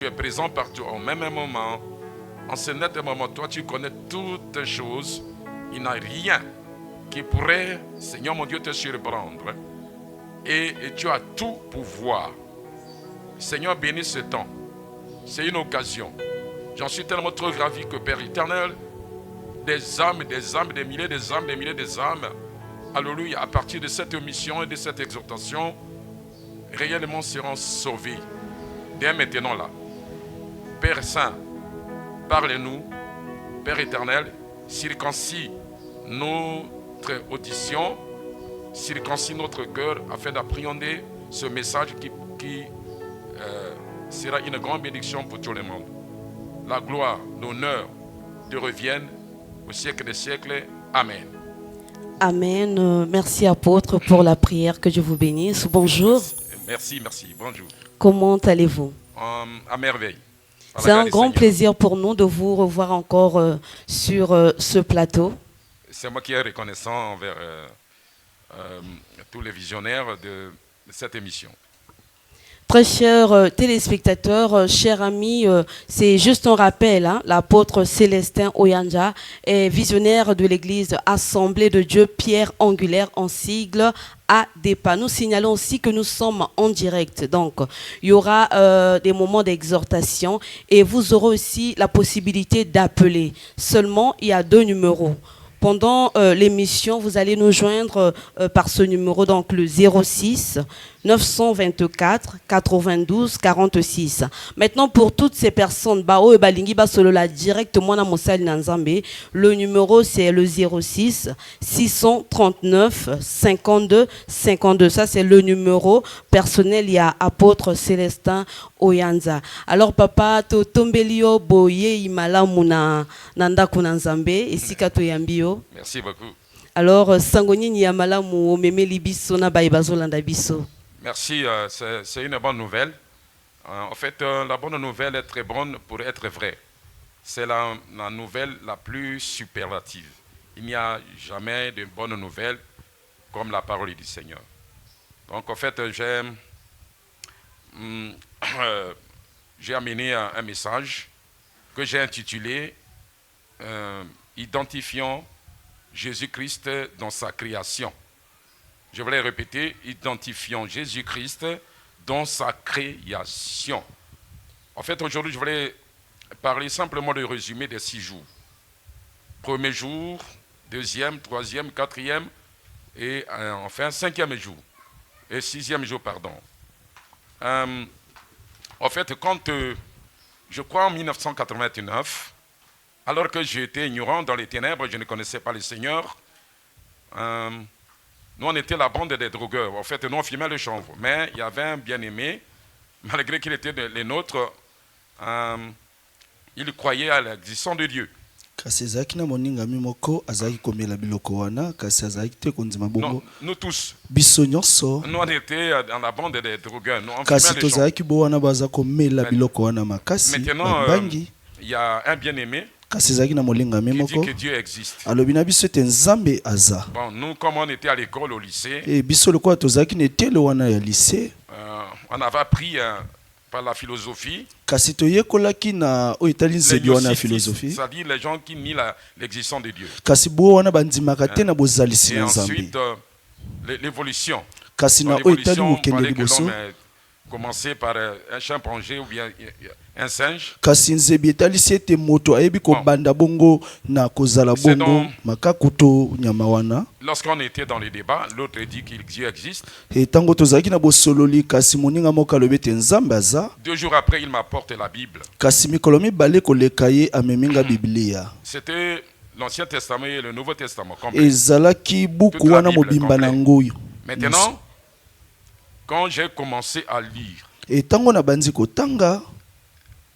Tu es présent partout au même moment. En ce net moment, toi tu connais toutes choses. Il n'y a rien qui pourrait, Seigneur mon Dieu, te surprendre. Et tu as tout pouvoir. Seigneur, bénis ce temps. C'est une occasion. J'en suis tellement trop ravi que Père éternel, des âmes, des milliers d'âmes, alléluia, à partir de cette mission et de cette exhortation, réellement seront sauvés. Dès maintenant là. Père Saint, parle-nous, Père éternel, circoncis notre audition, circoncis notre cœur afin d'appréhender ce message qui sera une grande bénédiction pour tout le monde. La gloire, l'honneur te reviennent au siècle des siècles. Amen. Amen. Merci apôtre pour la prière, que Dieu vous bénisse. Bonjour. Merci. Bonjour. Comment allez-vous? À merveille. C'est un grand plaisir pour nous de vous revoir encore sur ce plateau. C'est moi qui est reconnaissant envers tous les visionnaires de cette émission. Très chers téléspectateurs, chers amis, c'est juste un rappel, hein, l'apôtre Célestin Oyanja est visionnaire de l'église Assemblée de Dieu Pierre Angulaire en sigle ADEPA. Nous signalons aussi que nous sommes en direct, donc il y aura des moments d'exhortation et vous aurez aussi la possibilité d'appeler. Seulement, il y a 2 numéros. Pendant l'émission, vous allez nous joindre par ce numéro, donc le 06 924 92 46. Maintenant, pour toutes ces personnes, directement dans le numéro c'est le 06 639 52 52. Ça, c'est le numéro personnel. Il y a apôtre Célestin Oyanja. Alors, papa, to tombelio boye imala muna nanda kunanzambe ici kato yambio. Merci beaucoup. Alors, sangoni ni yamala mu meme libiso na baibazo landa biso. Merci, c'est une bonne nouvelle. En fait, la bonne nouvelle est très bonne pour être vraie. C'est la nouvelle la plus superlative. Il n'y a jamais de bonne nouvelle comme la parole du Seigneur. Donc, en fait, j'ai amené un message que j'ai intitulé Identifions Jésus-Christ dans sa création. Je voulais répéter, identifions Jésus-Christ dans sa création. En fait, aujourd'hui, je voulais parler simplement de résumé des 6 jours. Premier jour, deuxième, troisième, quatrième et enfin 5e jour. Et 6e jour, pardon. En fait, quand je crois en 1989, alors que j'étais ignorant dans les ténèbres, je ne connaissais pas le Seigneur, nous, on était la bande des drogueurs. En fait, nous, on fumait le chanvre. Mais il y avait un bien-aimé, malgré qu'il était les nôtres, il croyait à l'existence de Dieu. Non, nous tous. Nous, on était dans la bande des drogueurs. Nous, on fumait le chanvre. Maintenant, il y a un bien-aimé qui dit que Dieu existe. Bon, nous, comme on était à l'école, au lycée, on avait appris par la philosophie, c'est-à-dire les gens qui nient l'existence de Dieu. Et ensuite, l'évolution. L'évolution, on parlait que l'homme est commencé par un chimpanzé ou bien un singe. Lorsqu'on était dans les débats, l'autre dit que Dieu existe. 2 jours après, il m'apporte la Bible. C'était l'Ancien Testament et le Nouveau Testament complet. Toute la Bible complète. Maintenant, quand j'ai commencé à lire,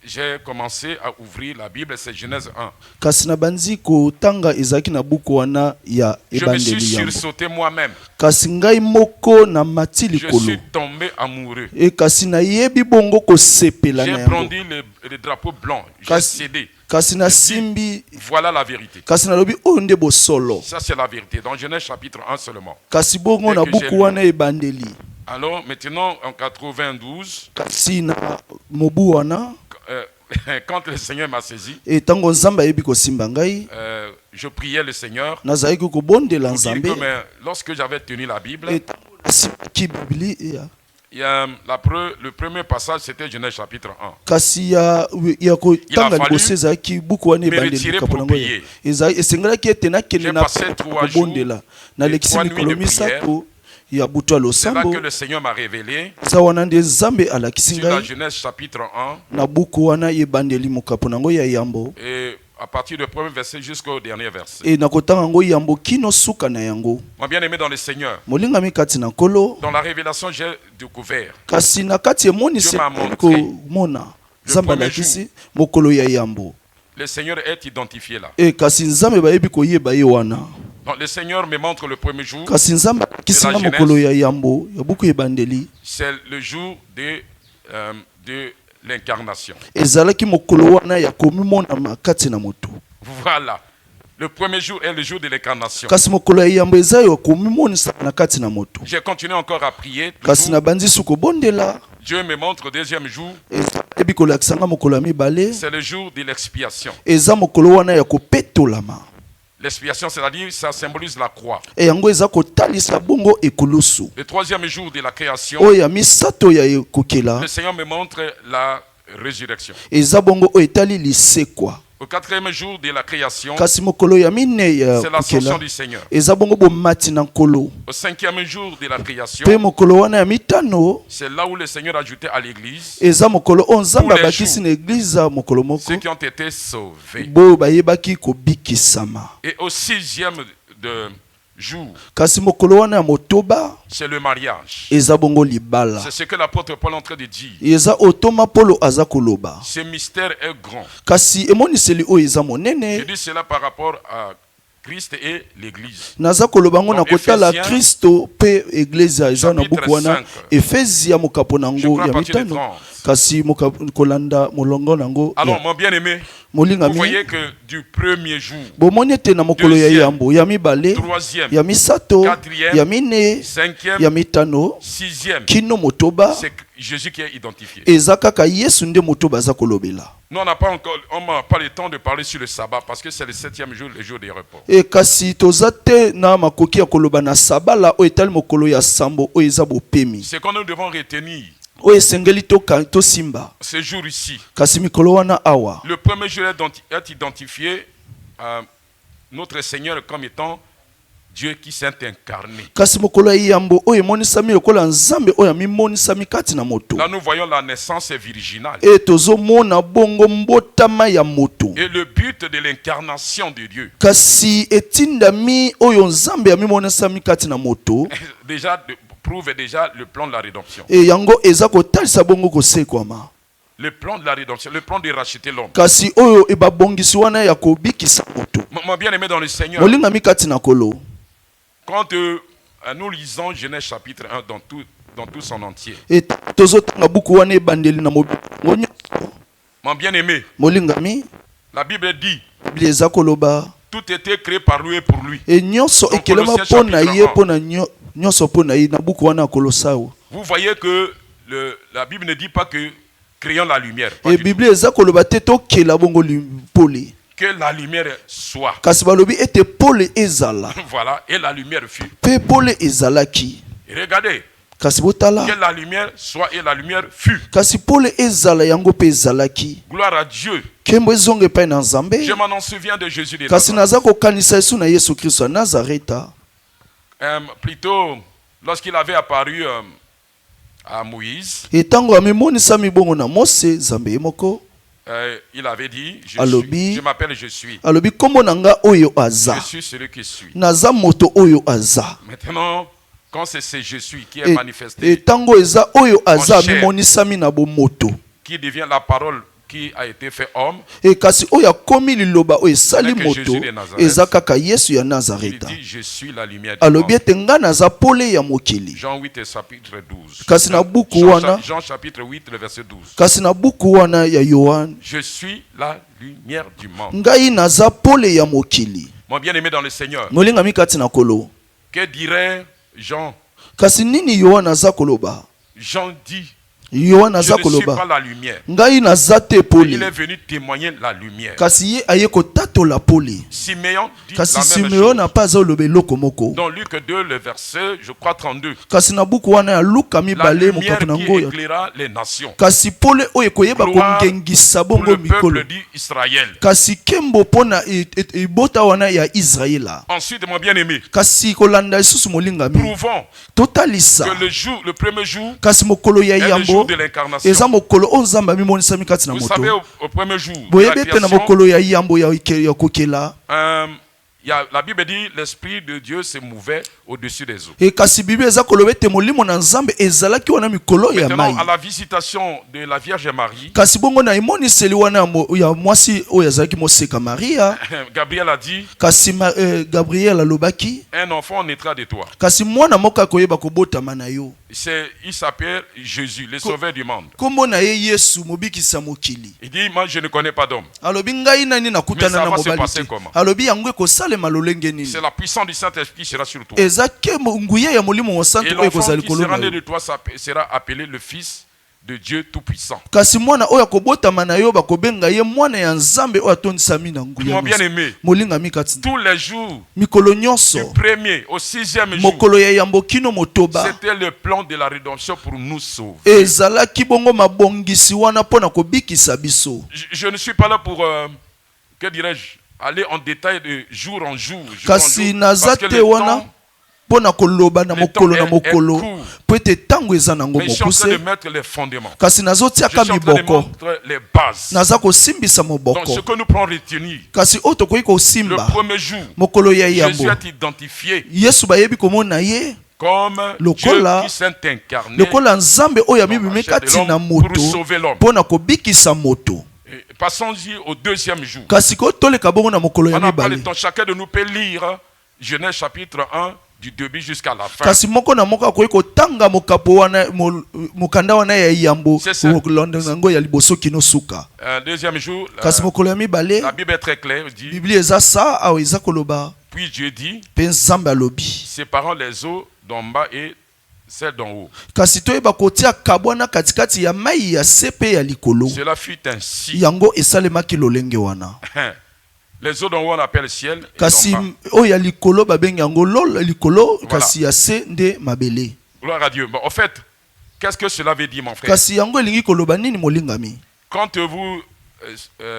j'ai commencé à ouvrir la Bible, c'est Genèse 1. Je me suis sursauté moi-même. Je suis tombé amoureux. J'ai brandi le drapeau blanc. J'ai cédé. Voilà la vérité. Ça, c'est la vérité. Dans Genèse chapitre 1 seulement. Alors, maintenant, en 92, quand le Seigneur m'a saisi, etango nzambe ayebi kosimba ngai je priais le Seigneur nazalaki kobondela pour dire nzambe que lorsque j'avais tenu la Bible, etango nasimaki bibili il y a le premier passage, c'était Genèse chapitre 1. kasi ya kotanga liboso ezalaki buku wana ebandeli kapo nango esengelaki ete nakende na kobondela nalekisi mikolo misato ya butu ya C'est là losambo que le Seigneur m'a révélé eza wana nde nzambe alakisi sur la ngai Genèse chapitre 1 na buku wana ebandeli mokapo nango ya yambo et à partir du premier verset jusqu'au dernier verset. e nakotanga yango yambo kino suka na yango. Mon bien-aimé dans le Seigneur, molingami kati na nkolo dans la révélation j'ai découvert kasi na kati emonisi komona nzambe alakisi mokolo ya yambo le Seigneur est identifié là. e kasi nzambe bayebi koyeba ye wana. Donc le Seigneur me montre le premier jour, kasi nzambe alakisi nga mokolo ya yambo ya buku ebandeli c'est le jour de l'incarnation. ezalaki mokolo wana ya komimonama kati na moto. Voilà. Le premier jour est le jour de l'incarnation. kasi mokolo ya yambo eza yo komimonisa na kati na moto. J'ai continué encore à prier. kasi na bandi su kobondela Dieu me montre le deuxième jour. ebi kolakisa nga mokolo ya mibale C'est le jour de l'expiation. eza mokolo wana ya kopetolama. L'expiation, c'est-à-dire, ça symbolise la croix. e yango eza kotalisa bongo ekulusu. Le troisième jour de la création, oyo ya misato ya ekokela le Seigneur me montre la résurrection. eza bongo oyo etali lisekwa. Au quatrième jour de la création, kasi mokolo ya mine ya c'est l'ascension kokela du Seigneur. eza bongo bomati na nkolo. Au cinquième jour de la création, mpe mokolo wana ya mitano c'est là où le Seigneur a ajouté à l'église eza mokolo oyo nzambe Tous les abakisi na eglize mokolo moko ceux qui ont été sauvés. boyo bayebaki kobikisama. Et au sixième jour, kasi mokolo wana ya motoba c'est le mariage. eza bongo libala. C'est ce que l'apôtre Paul est en train de dire. eza otoma polo aza koloba. Ce mystère est grand. kasi emoniseli oyo eza Je monene dis cela par rapport à Christ et l'église. naza koloba ngo na Dans kotala Ephésiens, kristo mpe eglize eza na chapitre buku wana 5. efezia mokapo Je nango crois à ya partir de mitano 30. kasi kolanda molongo nango Alors, mon bien-aimé, vous molingami voyez que du premier jour, bomoni ete na mokolo ya Deuxième, yambo ya mibale troisième, ya misato quatrième, ya mine cinquième, ya mitano sixième, kino motoba c'est Jésus qui est identifié. eza kaka yesu nde motoba aza kolobela. Nous, on n'a pas le temps de parler sur le sabbat parce que c'est le septième jour, le jour des repos. e kasi toza te na makoki ya koloba na sabala oyo etali mokolo ya sambo oyo eza bopemi Ce que nous devons retenir, oyo esengeli tosimba ce jour ici, kasi mikolo wana awa le premier jour est identifié à notre Seigneur comme étant Dieu qui s'est incarné. kasi mokolo ya yambo oyo emonisami lokola nzambe oyo amimonisami kati na moto. Là, nous voyons la naissance virginale. e tozomona bongo mbotama ya moto. Et le but de l'incarnation de Dieu, kasi etindami oyo nzambe amimonisami kati na moto déjà prouve déjà le plan de la rédemption. e yango eza kotalisa bongo kosekwama. Le plan de la rédemption, le plan de racheter l'homme. kasi oyo ebabongisi wana ya kobikisa moto. Mon bien-aimé dans le Seigneur, molingami kati na kolo quand nous lisons Genèse chapitre 1 dans tout son entier, e tozotanga buku wana ebandeli na mobili nyonso. mon bien-aimé, molingami la Bible dit, biblia eza koloba tout était créé par lui et pour lui. e nyonso Donc, ekelema Colossiens mpo na chapitre ye 1. mpo na nyonso mpo na ye na buku wana ya kolosao. Vous voyez que la Bible ne dit pas que créons la lumière. Pas e du biblia eza koloba te tokela bongo pole tout. Que la lumière soit. kasi balobi ete pole ezala Voilà, et la lumière fut. mpe pole ezalaki. Et regardez, kasi botala que la lumière soit et la lumière fut. kasi pole ezala yango mpe ezalaki. Gloire à Dieu. nkembo ezonga epai na nzambe. Je m'en souviens de Jésus de kasi Nazareth. naza kokanisa yesu na yesu kristo ya nazareta. Plutôt, lorsqu'il avait apparu à Moïse, e ntango amimonisami bongo na mose nzambe ye moko il avait dit, Alobi. je m'appelle je suis. alobi kombo na nga oyo aza Je suis celui qui suis. naza moto oyo aza. Maintenant, quand c'est ce je suis qui est manifesté, e ntango eza oyo aza chair. amimonisami na bomoto qui devient la parole qui a été fait homme, e kasi oyo akomi liloba oyo esali Avec moto Jésus de Nazareth. eza kaka yesu ya il nazareta. dit je suis la lumière du alobi monde. ete nga naza pole ya mokili. Jean 8 et chapitre 12. Kasi na buku Jean, wana Jean chapitre 8 le verset 12. kasi na buku wana ya yohane Je suis la lumière du monde. ngai naza pole ya mokili. Mon bien-aimé dans le Seigneur, molingami kati na kolo que dirait Jean? kasi nini yohane aza koloba. Jean dit Yohana je ne suis zakoloba pas la lumière. ngai nazate Il pole est venu témoigner la lumière. kasi ye aye kotatola pole Siméon dit kasi la même Simeon chose. na pas azoloba eloko moko Dans Luc 2, le verset, je crois 32. kasi na buku wana ya Luka La mibale lumière mokapu na qui ngoyo éclaira les nations. kasi pole oyo ekoyeba Gloire kongengisa Pour bongo le mikolo peuple d'Israël. kasi kembo mpona ebota wana ya Israela Ensuite, mon bien-aimé, kasi kolanda lisusu molingami prouvons totalisa que le premier jour kasi mokolo ya est le jour yambo de l'incarnation. eza mokolo oyo nzambe amimonisami kati na Vous savez, moto au premier jour de boyebi la ete na création, mokolo ya yambo ya kokela la Bible dit l'Esprit de Dieu se mouvait au-dessus des eaux. e kasi bible eza koloba ete molimo na nzambe ezalaki wana mikolo ya mai Maintenant, à la visitation de la Vierge Marie, kasi bongo na emoniseli wana ya mwasi oyo azalaki moseka maria Gabriel a dit, kasi gabriel alobaki un enfant naîtra de toi. kasi mwana moko akoyeba kobotama na yo Il s'appelle Jésus, le sauveur du monde. kombo na ye yesu mobikisa mokili Il dit, moi je ne connais pas d'homme. alobi ngai nani nakutana Mais ça na va se mobali passer te comment? alobi yango ekosalema lolenge nini C'est la puissance du Saint-Esprit qui sera sur toi. eza ke nguya ya molimo Et mosantu oyo l'enfant ekozala qui likolo sera na né yo de toi sera appelé le Fils de Dieu Tout-Puissant. kasi mwana oyo akobotama na yo bakobenga ye mwana ya nzambe oyo atondisami na nguya Mon bien-aimé, molingami kati tous les jours, mikolo du nyonso premier au 6e jour, mokolo ya yambo kino motoba c'était le plan de la rédemption pour nous sauver. ezalaki bongo mabongisi wana mpo na kobikisa biso Je ne suis pas là pour, que dirais-je, aller en détail de jour en jour. kasi parce naza que te le wana temps, mpo na koloba na le mokolo temps na mokolo est court. mpo ete ntango eza nango mais je suis en train de mokuse mettre les fondements. kasi Je nazotiaka suis en train de miboko montrer les bases. naza kosimbisa Donc ce moboko que nous pourrons retenir, kasi oyo tokoki le kosimba premier jour, mokolo ya Jésus yambo est identifié yesu bayebi komona ye comme Lokola- Dieu qui s'est incarné. lokola nzambe oyo amibimi chair de kati na l'homme pour moto sauver l'homme. mpo na kobikisa moto Et passons-y au deuxième jour. kasi ko toleka bongo na mokolo ya On n'a pas le mibale temps. Chacun de nous peut lire Genèse chapitre 1 du début jusqu'à la fin. kasi moko na moko akoki kotanga mokapo wana mokanda wana ya yambo C'est ça. kolanda yango ya liboso kino suka Deuxième jour, kasi mokolo ya mibale la Bible est très claire. Dit, biblia eza sa awa eza koloba puis Dieu dit, mpe nzambe alobi séparant les eaux d'en bas et celles d'en haut. kasi toyeba kotia kabwana katikati ya mai ya se mpe ya likolo Cela fut ainsi. yango esalemaki lolenge wana Les eaux d'en haut on appelle ciel et kasi d'en bas. oyo ya likolo babengi yango likolo Voilà. kasi ya se nde mabele Gloire à Dieu. Bon, en fait, qu'est-ce que cela veut dire, mon frère? kasi yango elingi koloba nini molingami Quand vous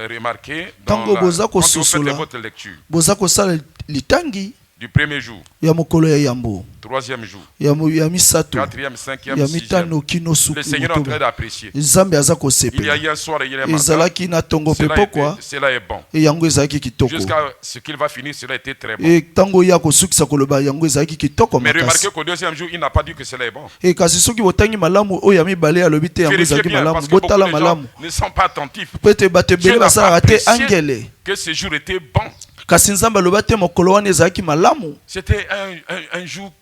remarquez, dans Tango boza quand vous faites kososola. votre lecture boza kosala litangi du premier jour, ya mokolo ya yambo troisième jour, ya misato quatrième, cinquième, ya sixième, mitano kino le Seigneur est en train suku d'apprécier. nzambe aza Il y a kosepela eu un soir et il y a un matin. ezalaki na tongo mpe pokwa Cela est bon. e yango ezalaki kitoko Jusqu'à ce qu'il va finir, cela a été très bon. e ntango ya kosukisa koloba yango ezalaki kitoko Mais makasi remarquez qu'au deuxième jour, il n'a pas dit que cela est bon. e kasi soki botangi malamu oyo ya mibale alobi te yango Vérifiez ezalaki bien, malamu parce que beaucoup botala de gens malamu ne sont pas attentifs. po ete bato ebele Dieu n'a basalaka pas te apprécié angele que ce jour était bon. kasi nzambe aloba te mokolo wana ezalaki malamu C'était un jour,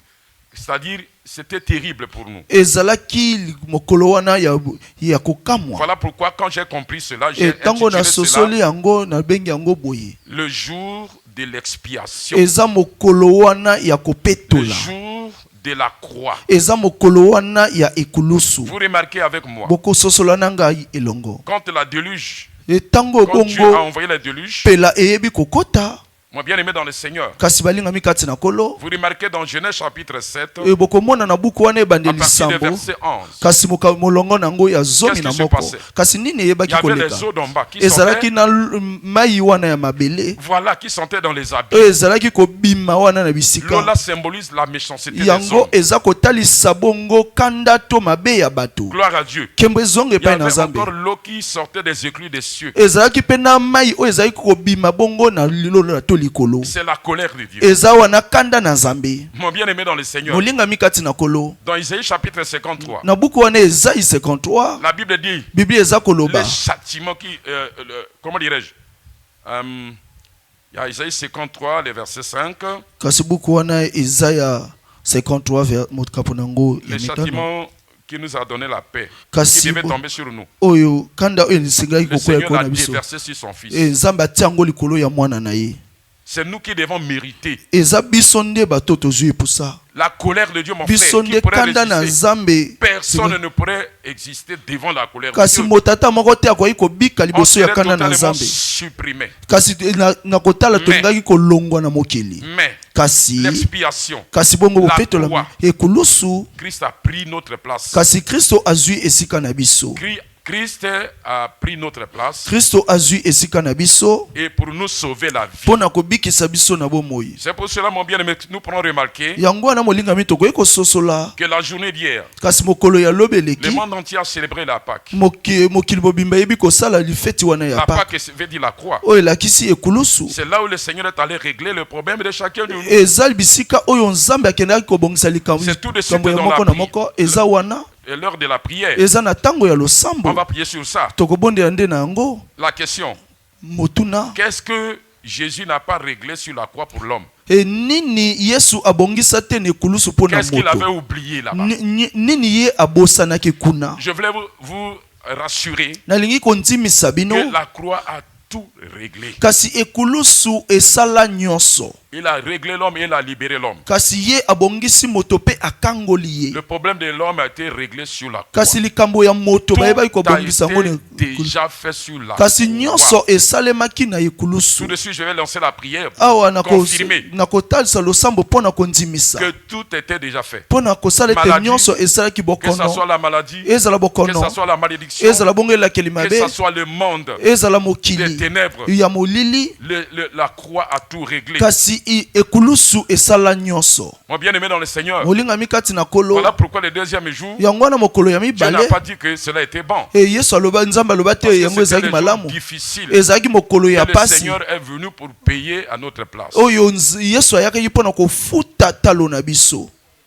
c'est-à-dire, c'était terrible pour nous. ezalaki mokolo wana ya kokamwa Voilà pourquoi, quand j'ai compris cela, j'ai e ntango intitulé nasosoli cela yango nabengi yango boye le jour de l'expiation, eza mokolo wana ya le kopetola jour de la croix. eza mokolo wana ya ekulusu Vous remarquez avec moi, bokososola na ngai elongo quand la déluge, e ntango quand Dieu a bongo envoyé la déluge, pela eyebi kokota mon bien-aimé dans le Seigneur, kasi balingami kati na kolo vous remarquez dans Genèse chapitre 7, e bokomona na buku wana à ebandeli partir du lisambo verset 11, kasi molongo nango ya zomi Qu'est-ce na qui se moko passait? kasi nini il y eyebaki avait koleka les eaux d'en bas qui ezalaki sortaient, na mai wana ya mabele voilà, qui sentaient dans les habits. oyo ezalaki kobima wana na bisika L'eau là symbolise la méchanceté des yango hommes. eza kotalisa bongo kanda to mabe ya bato Gloire à Dieu. nkembo ezonga Il y epai na avait nzambe encore l'eau qui sortait des écluses des cieux. ezalaki mpe na mai oyo ezalaki kobima bongo na lilolo to likolo C'est la colère de Dieu. eza wana kanda na nzambe Mon bien-aimé dans le Seigneur, molingami kati na kolo dans Isaïe chapitre 53, na buku wana ezai 53 la Bible dit biblia eza koloba le châtiment qui, comment dirais-je, il y a Isaïe 53, le verset 5, kasi buku wana eza ya 53 mokapo nango ya le mitano châtiment qui nous a donné la paix, Kasi qui devait bo- tomber sur nous. oyo kanda oyo esengelaki Le kokwela Seigneur l'a kona biso déversé sur son fils. nzambe atia yango likolo ya mwana na ye C'est nous qui devons mériter. La colère de Dieu, mon frère, qui pourrait résister? Personne ne pourrait exister devant la colère de Dieu. On serait totalement supprimé. Mais l'expiation, la croix, Christ a pris notre place. Christ a pris notre place. Et pour nous sauver la vie. C'est pour cela, mon bien-aimé, nous pourrons remarquer que la journée d'hier, le monde entier a célébré la Pâque. La Pâque veut dire la croix. C'est là où le Seigneur est allé régler le problème de chacun de nous. C'est tout de suite dans la prière. Et l'heure de la prière, on va prier sur ça. La question, qu'est-ce que Jésus n'a pas réglé sur la croix pour l'homme? Qu'est-ce qu'il avait oublié là-bas? Je voulais vous rassurer que la croix a tout réglé. Il a réglé l'homme et il a libéré l'homme. Le problème de l'homme a été réglé sur la croix. Tout a été déjà fait sur la croix. Tout de suite, je vais lancer la prière pour confirmer que tout était déjà fait. Maladie, que ce soit la maladie, que ce soit la malédiction, que ce soit le monde, les ténèbres, la croix a tout réglé. Mon bien-aimé dans le Seigneur, voilà pourquoi le deuxième jour, Dieu n'a pas dit que cela était bon. Parce que c'était le jour difficile. Et le Seigneur est venu pour payer à notre place.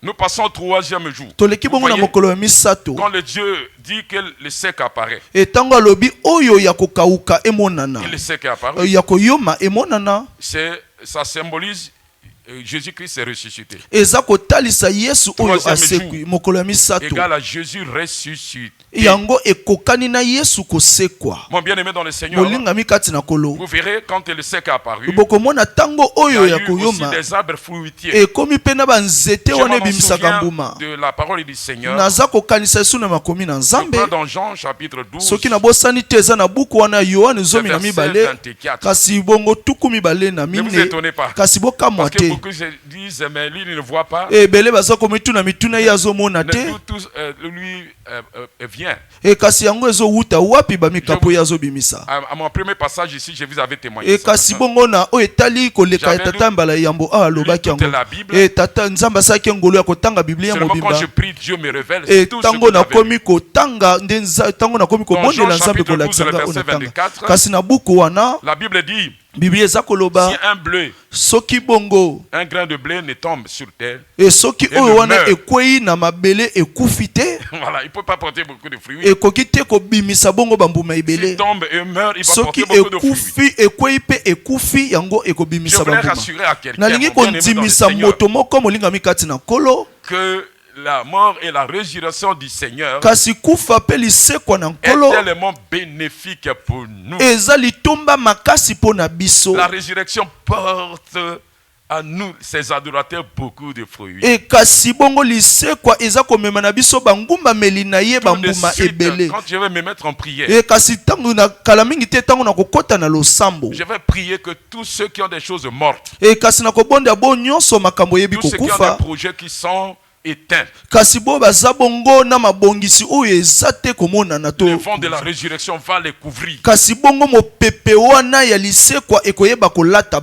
Nous passons au troisième jour. Voyez, quand le Dieu dit que le sec apparaît, et le sec est apparu, ça symbolise Jésus-Christ est ressuscité. Égal à Jésus ressuscité. Mon bien-aimé dans le Seigneur, vous verrez quand le sec est apparu, il y a eu aussi des arbres fruitiers. Je m'en souviens de la parole du Seigneur. Je parle dans Jean chapitre 12, verset 24. Ne vous étonnez pas. Parce que beaucoup se disent, mais lui, il ne voit pas. Tout lui vient. À mon premier passage ici, je vous avais témoigné. Seulement quand je prie, Dieu me révèle tout ce que dans Jean chapitre 12, verset 24, la Bible dit, si un grain de blé ne tombe sur terre et ne meurt, voilà, il ne peut pas porter beaucoup de fruits. S'il tombe et meurt, il va porter beaucoup de fruits. Je voudrais rassurer à quelqu'un que la mort et la résurrection du Seigneur est tellement bénéfique pour nous. La résurrection porte à nous, ses adorateurs, beaucoup de fruits. Quand je vais me mettre en prière, je vais prier que tous ceux qui ont des choses mortes, tous ceux qui ont des projets qui sont éteint. Le vent de la résurrection va les couvrir.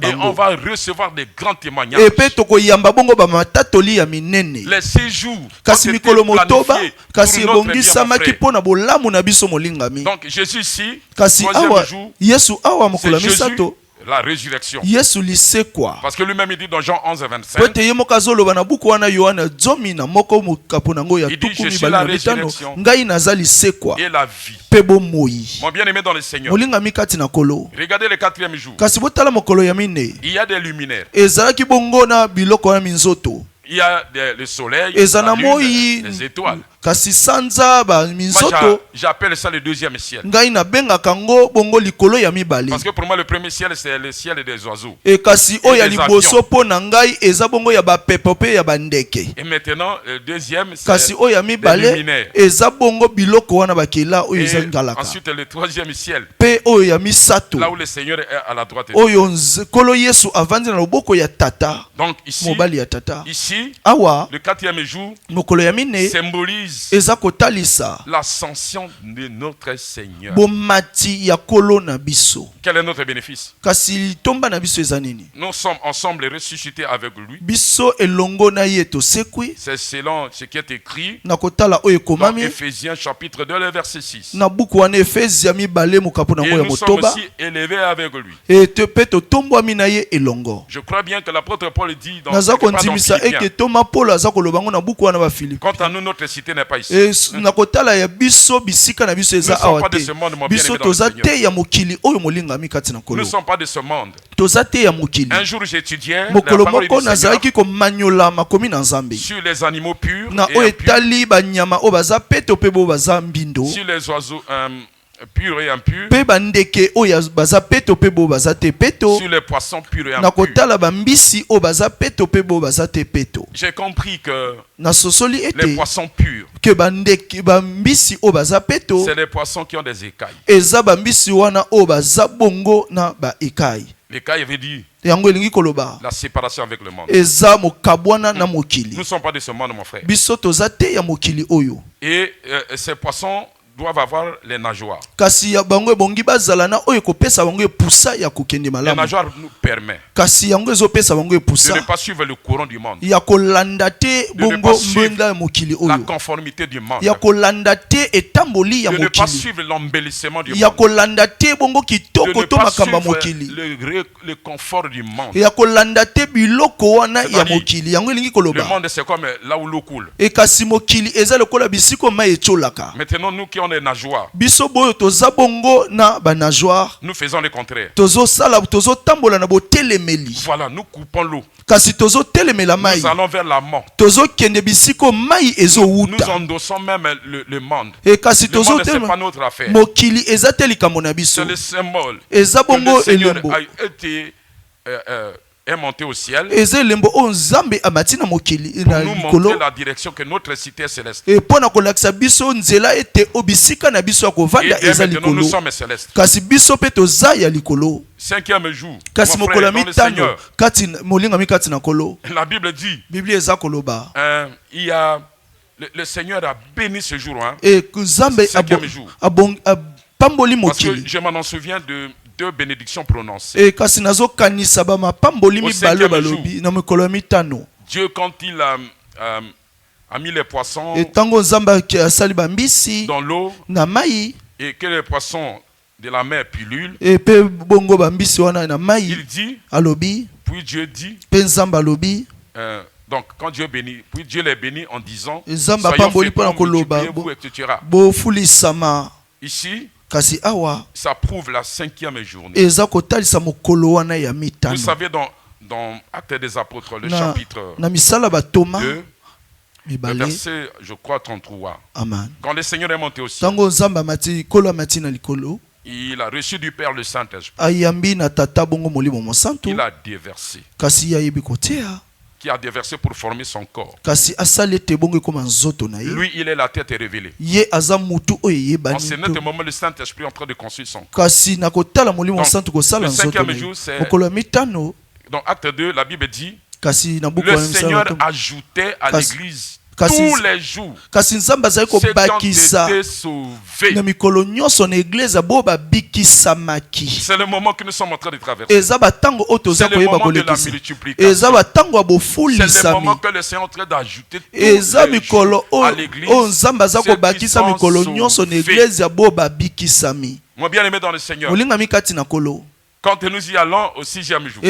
Et on va recevoir des grands témoignages. Les 6 jours donc Jésus ici, troisième jour, c'est Jésus, la résurrection. Parce que lui-même il dit dans Jean 11 25, il dit, je suis la résurrection et la vie. Mon bien-aimé dans le Seigneur, regardez le 4e jour. Il y a des luminaires. Il y a le soleil, la lune, les étoiles. kasi sanza ba minzoto. Moi j'appelle ça le deuxième ciel. Ngai na benga kango bongo likolo ya mibale. Parce que pour moi le premier ciel c'est le ciel des oiseaux. Et kasi o ya liboso po na ngai eza bongo ya ba pepope ya bandeke. Et maintenant le deuxième c'est kasi o ya mibale eza bongo biloko wana bakela o eza ngalaka. Ensuite le troisième ciel. Pe o ya misato. Là où le Seigneur est à la droite. Oyo kolo Yesu avandi na loboko ya tata. Donc ici mobali ya tata. Ici awa le quatrième jour mokolo ya mine symbolise l'ascension de notre Seigneur. Bomati ya kolo na biso. Quel est notre bénéfice? Kasi tomba na biso ezanini. Nous sommes ensemble ressuscités avec lui. Biso elongo na yeto sekwi. C'est selon ce qui est écrit na kotala oyo komami dans Ephésiens chapitre 2 le verset 6. Na buku wana Efesia mibale mukapo na ngo ya motoba. Nous sommes aussi élevés avec lui. Et te peto tombwa mina ye elongo. Je crois bien que l'apôtre Paul dit dans quant à nous notre cité n'est pas ici. Nous ne sommes pas de ce monde, mon bien-aimé dans le Seigneur. Nous ne sommes pas de ce monde. Un jour j'étudiais la parole du Seigneur sur les animaux purs et sur les oiseaux purs et impurs, sur les poissons purs et impurs. J'ai compris que les poissons purs, c'est les poissons qui ont des écailles. L'écaille veut dire la séparation avec le monde. Nous ne sommes pas de ce monde, mon frère. Et ces poissons doivent avoir les nageoires. Les nageoires nous permettent de ne pas suivre le courant du monde, de ne pas suivre la conformité du monde, de ne pas suivre l'embellissement du monde, de ne pas suivre le confort du monde. Le monde c'est comme là où l'eau coule. Maintenant nous qui ont des nageoires, nous faisons le contraire. Voilà, nous coupons l'eau. Nous allons vers la mort. Nous endossons même le monde. Le monde c'est pas notre affaire. C'est le symbole que le Seigneur a été est monté au ciel pour nous montrer la direction que notre cité est céleste. Et maintenant nous sommes célestes. Cinquième jour, mon frère, dans le Seigneur, la Bible dit il y a le Seigneur a béni ce jour, cinquième jour. Parce que je m'en souviens de deux bénédictions prononcées. Au cinquième jour, Dieu, quand il a mis les poissons dans l'eau et que les poissons de la mer pullulent, il dit, puis Dieu dit, donc quand Dieu bénit, puis Dieu les bénit en disant, soyons féconds, multipliez-vous, etc. Ici, ça prouve la cinquième journée. Vous savez, dans Actes des Apôtres, le chapitre 2, le verset, je crois, 33. Amen. Quand le Seigneur est monté au ciel, il a reçu du Père le Saint-Esprit. Il a déversé. Qui a déversé pour former son corps. Lui, il est la tête révélée. En ce net moment, le Saint-Esprit est en train de construire son corps. Donc, le cinquième jour, c'est dans Acte 2, la Bible dit le Seigneur ajoutait à l'église tous les jours ceux qui ont été sauvés. C'est le moment que nous sommes en train de traverser. C'est le moment de la multiplication. C'est le moment que le Seigneur est en train d'ajouter tous les jours à l'église ceux qui sont sauvés. Mon bien-aimé dans le Seigneur, quand nous y allons au sixième jour,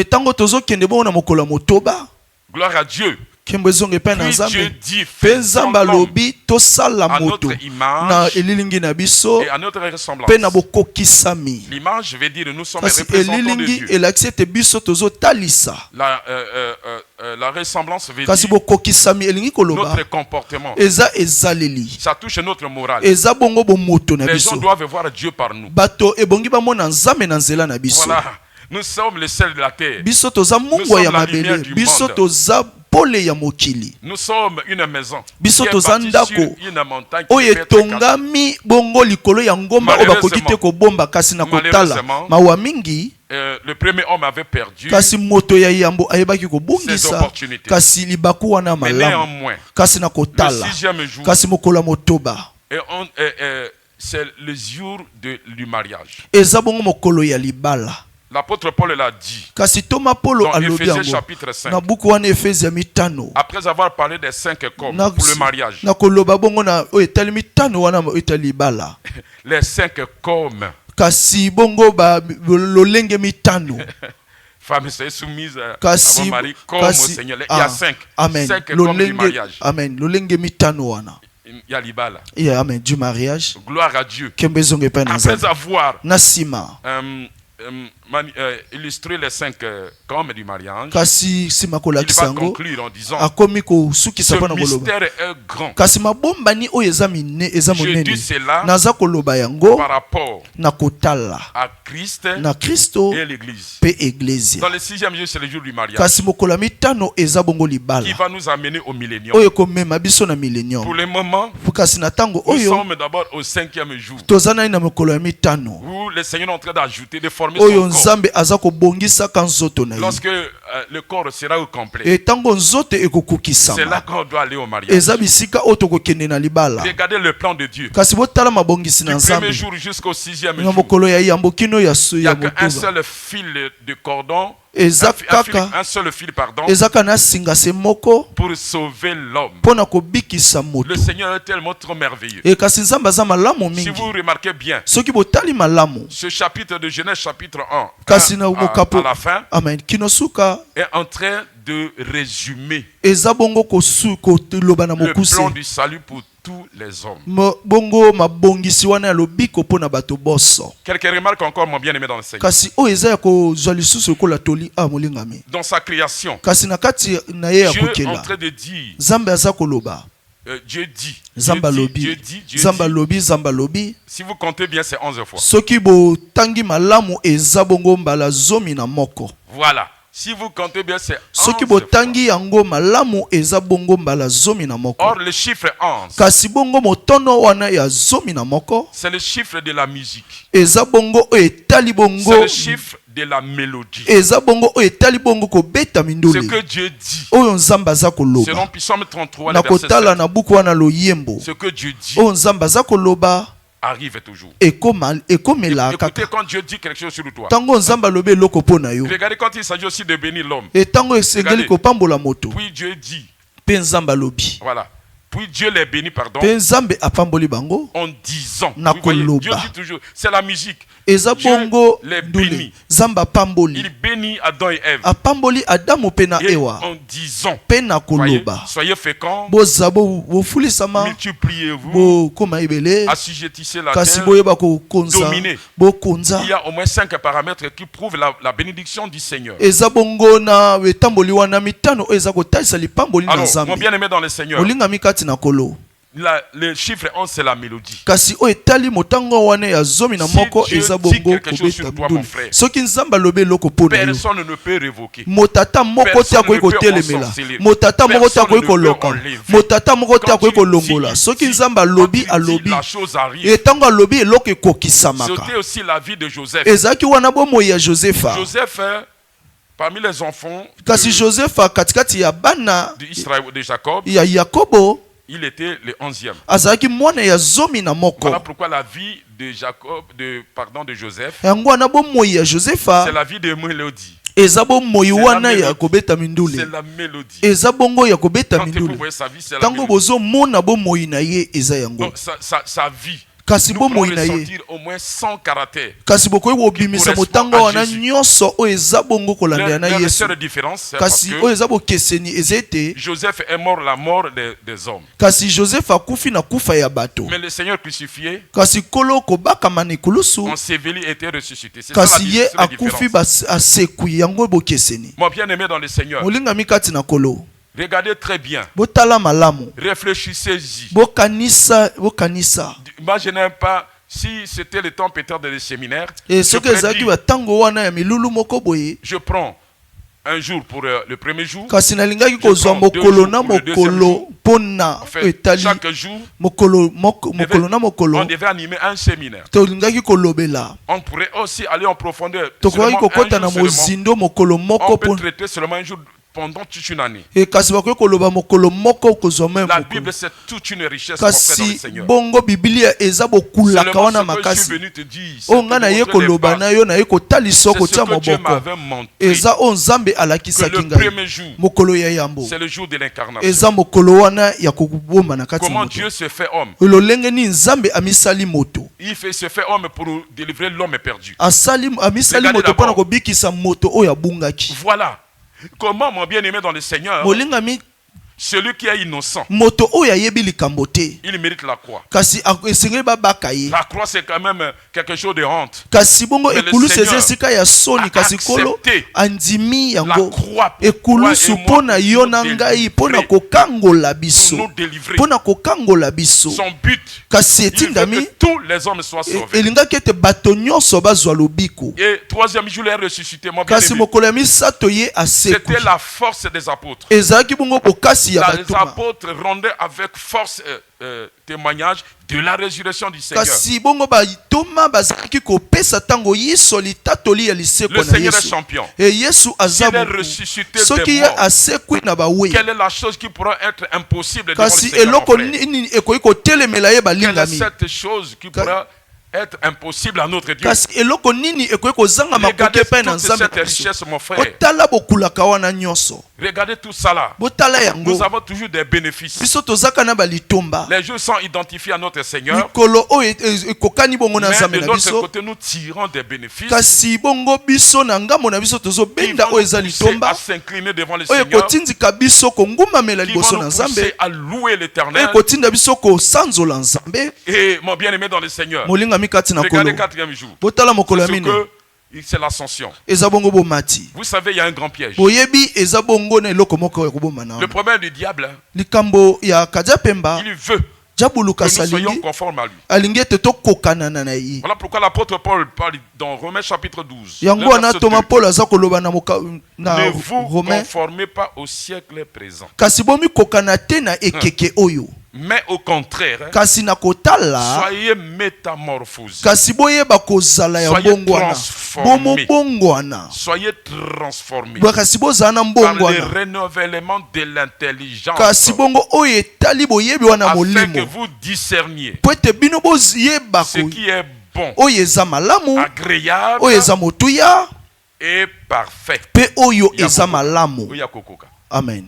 gloire à Dieu, kembo ezonge pe na Puis nzambe Dieu dit, pe nzambe alobi tosala à moto notre na image elilingi na biso et à notre ressemblance. pe na bokokisami. L'image veut dire nous sommes Kasi représentants de elilingi Dieu. elakisi ete biso tozotalisa. La ressemblance veut Kasi dire bokokisami elingi koloba notre comportement. eza ezaleli. Ça touche notre morale. Eza bongo bomoto na Les gens biso. doivent voir Dieu par nous. Bato ebongi bamona nzambe na nzela na biso. Voilà. Nous sommes le sel de la terre. Biso toza mungwa ya mabele. Biso toza pole ya mokili. Nous sommes une maison. Biso qui est toza bâtie ndako. sur une montagne qui Oyo peut être cachée. etongami bongo likolo ya ngomba oyo bakoki te kobomba kasi na kotala mawa mingi. Le premier homme avait perdu Kasi moto ya yambo ayebaki ses kobungisa opportunités. kasi libaku wana Mais malamu néanmoins, kasi na le kotala 6e jour, kasi mokolo ya motoba c'est le jour du mariage. eza bongo mokolo ya libala. L'apôtre Paul l'a dit. Kasi Thomas Paulo Dans alobi Éphésiens yango chapitre 5. na buku wana Efesia mitano Après avoir parlé des 5 corps pour le mariage. na koloba bongo na oyo etali mitano wana etali libala. Les 5 corps. Kasi bongo ba lolenge mitano. Femme est soumise à Kasi mon mari comme au Seigneur. Il y a 5. Amen. 5 corps du mariage. Amen. Lolenge mitano wana. Il y a l'ibala. Yeah, amen. Du mariage. Gloire à Dieu. Kembezonge pa na Après avoir nasima illustré les 5 corps du mariage, kasi sima il kolakisa va ngo conclure en disant akomi kosukisa ce mpo na koloba mystère est grand. kasi mabombani oyo eza Je monene dis cela naza koloba yango par rapport na kotala à Christ na Kristo et l'Église. pe Eglise. Dans le 6e jour, c'est le jour du mariage Kasi mokolo ya mitano eza bongo qui libala va nous amener au millénium. oyo komema biso na millennium. Pour le moment, Kasi na tango nous oyo sommes d'abord au 5e jour toza nani na mokolo ya mitano où le Seigneur est en train d'ajouter, de former son oyo corps. nzambe aza kobongisaka nzoto na ye. Lorsque le corps sera au complet, E tango nzoto c'est là ekokokisama qu'on doit aller au mariage. eza bisika oyo tokokende na libala. Regardez le plan de Dieu. Kasi botala mabongisi na Du premier nzambe jour jusqu'au 6e na jour. mokolo ya yambo kino ya Il n'y a ya qu'un motoba seul fil de cordon, eza kaka un seul fil, pardon, eza kaka na singa se moko pour sauver l'homme. mpo na kobikisa moto. Le Seigneur est tellement trop merveilleux. E kasi nzambe aza malamu Si mingi vous remarquez bien, soki botali malamu ce chapitre de Genèse chapitre 1 kasi na mokapo à la fin amen kino suka est en train de résumer eza bongo koloba na le mokuse plan du salut pour tous les hommes. bongo mabongisi wana ya lobiko mpo na bato boso. Quelques remarques encore, mon bien-aimé dans le Seigneur. Kasi oyo eza ya kozwa lisusu lokola toli molingami. Dans sa création, Kasi na kati na ye ya Dieu est en kokela train de dire, nzambe aza koloba Dieu dit, nzambe Dieu alobi dit, Dieu nzambe dit. alobi nzambe alobi. Si vous comptez bien, c'est 11 fois. Soki botangi malamu eza bongo mbala zomi na moko. Voilà. Si vous comptez bien, c'est 11 Soki fois. botangi yango malamu eza bongo mbala zomi na moko. Or, le chiffre 11, Kasi bongo motono wana ya zomi na moko c'est le chiffre de la musique. eza bongo oyo etali bongo C'est le chiffre de la mélodie. eza bongo oyo etali bongo kobeta Ce mindule que Dieu dit, oyo nzambe aza selon koloba Psaume 33, na le verset kotala 7, na buku wana loyembo ce que Dieu dit oyo nzambe aza koloba arrive toujours. ekomela Écoutez, kaka quand Dieu dit quelque chose sur toi, ntango nzambe alobi eloko mpo na yo regardez quand il s'agit aussi de bénir l'homme. ntango esengeli Regardez. kopambola moto Puis Dieu dit, mpe nzambe alobi voilà. Puis Dieu les bénit, pardon, mpe nzambe apamboli bango en disant. Na Vous voyez, koloba. Dieu dit toujours, c'est la musique. eza Dieu bongo les ndule bénit. nzambe apamboli Il bénit Adam et Ève. apamboli adamu mpe na Et ewa en disant, mpe na voyez, koloba soyez féconds, boza bofulisama multipliez-vous, bokoma ebele assujettissez la kasi terre. boyeba kokonza Dominez. bokonza. Il y a au moins 5 paramètres qui prouvent la bénédiction du Seigneur. eza bongo na etamboli wana mitano oyo eza kotalisa lipamboli na Alors, mon nzambe bien-aimé dans le Seigneur, olingami kati na kolo le chiffre 11, c'est la mélodie. kasi oyo etali motango wana ya zomi na Si moko Dieu eza dit bongo quelque chose sur kobeta toi, mon midule frère, soki nzambe alobi eloko mpo na yo Personne ne peut révoquer. motata moko te Personne akoki ne peut kotelemela ensorceler. motata moko te Personne akoki ne koloka peut enlever. motata moko te Quand akoki il kolongola dit, soki dit, nzambe alobi quand il dit, alobi la chose arrive. etango alobi eloko ekokisamaka. C'était aussi la vie de Joseph. ezalaki wana bomoi ya josefa Joseph, parmi les enfants kasi josefa katikati ya bana d'Israël, de Jacob, ya yakobo il était le 11e. azalaki mwana ya zomi na moko. Voilà pourquoi la vie de Jacob, de Joseph, yango wana bomoi ya josefa c'est la vie de mélodie. eza bomoi wana mélodie. ya kobeta C'est mindule la mélodie. eza bongo ya kobeta Quand vous mindule voyez sa vie, c'est la ntango mélodie. bozomona bomoi na ye eza yango Donc sa vie, kasi bomoi na ye sortir au moins 100 caractères. kasi bokoki kobimisa motango wana nyonso oyo eza bongo kolandela na Yesu kasi oyo eza bokeseni eza ete Joseph est mort la mort des hommes. kasi Joseph akufi na kufa ya bato Mais le Seigneur crucifié, kasi kolo kobakama na ekulusu enseveli était ressuscité. C'est ça kasi ye la akufi différence. asekwi yango bokeseni Mon bien-aimé dans le Seigneur, molingami kati na kolo regardez très bien. botala malamu Réfléchissez-y. bokanisa Moi, je n'aime pas. Si c'était le temps peut-être de séminaire, soki ezalaki batango wana ya milulu moko boye je prends un jour pour le premier jour. kasi nalingaki kozwa mokolo na mokolo mpona etali Chaque jour, mokolo na mokolo on devait animer un séminaire. tolingaki kolobela On pourrait aussi aller en profondeur. tokoki kokɔta na Seulement, mozindo mokolo moko on peut traiter seulement un jour pendant toute une année. kasi bakoki koloba mokolo moko kozwa me La mokolo Bible, c'est toute une richesse mon frère dans le kasi Seigneur. bongo bibilia eza bokulaka Seulement wana ce que je suis makasi venu te dire, c'est oyo ngai naye que koloba na yo naye kotalisa c'est ce kotia que Dieu moboko m'avait montré. eza oyo nzambe Que alakisaki le ngai premier jour, mokolo ya yambo c'est le jour de l'incarnation. eza mokolo wana ya kobomba na kati ya Comment moto Dieu se fait homme? lolenge nini nzambe amisali moto Se fait homme pour délivrer l'homme perdu. amisali Regardez moto mpona d'abord. kobikisa moto oyo abungaki Voilà. Comment, mon bien-aimé dans le Seigneur, molingami celui qui est innocent, moto oyo ayebi likambo te il mérite la croix. kasi esengeli babaka ye La croix, c'est quand même quelque chose de honte. kasi bongo Mais le ekulusu eza Seigneur esika ya soni a kasi kolo accepté andimi la yango croix ekulusu pour toi et moi, mpona yo na pour nous ngai mpona délivrer, kokangola pour biso nous délivrer. mpona kokangola biso Son but, kasi il veut etindami que tous les hommes soient sauvés. elingaki ete bato nyonso bazwa lobiko Et troisième jour, il est ressuscité. Mon kasi bien-aimé, mokolo ya misato ye asekwi c'était la force des apôtres. ezalaki bongo bokasi ya Les batuma apôtres rendaient avec force témoignage de la résurrection du Seigneur. kasi bongo batuma bazalaki kopesa ntango yiso litatoli ya liseko Le na Seigneur est yesu champion. e yesu aza S'il est moku ressuscité soki des ye morts, asekwi na bawe quelle est la chose qui pourra être impossible devant le kasi Seigneur, mon eloko frère? nini ekoki kotelemela ye Quelle est balingami cette chose qui pourra être impossible à notre Dieu? kasi eloko nini ekoki kozanga makoki Regardez epai na toute nzambe cette na biso richesse, mon frère. botala bokulaka wana nyonso Regardez tout ça là. botala yango Nous avons toujours des bénéfices. biso tozaka na balitomba Les jours sont identifiés à notre Seigneur. mikolo oyo ekokani bongo na Mais nzambe de na notre biso côté, nous tirons des bénéfices kasi bongo biso na ngambo na biso qui tozobenda vont oyo nous eza pousser litomba à s'incliner devant le oyo Seigneur, ekotindika biso kongumamela qui liboso vont na nous nzambe pousser à louer oyo l'Éternel. ekotinda biso kosanzola nzambe Et mon bien-aimé dans le Seigneur, molingami kati na regardez kolo quatrième jour. botala mokolo ya C'est ce mine que c'est l'ascension. eza bongo bomati Vous savez, il y a un grand piège. boyebi eza bongo na eloko moko ya koboma na Le wana problème du diable, likambo ya kadia pemba il veut jabuluka que nous soyons salingi conformes à lui. alingi ete tokokanana na ye Voilà pourquoi l'apôtre Paul parle dans Romains chapitre 12. yango le wana verset toma 2. paul aza koloba na Ne vous romain conformez pas au siècle présent, kasi bomikokana te na ekeke oyo mais au contraire, kasi na kotala soyez métamorphosés, kasi boyeba kozala ya Soyez mbongwana transformés. bomobongwana soyez transformés kasi bozala na par le mbongwana renouvellement de l'intelligence, kasi bongo oyo etali boyebi wana afin que molimo vous discerniez po ete bino boyeba ce qui est bon, oyo eza malamu agréable oyo eza motuya et parfait. mpe oyo Ya eza kokoka. malamu Oya kokoka. amen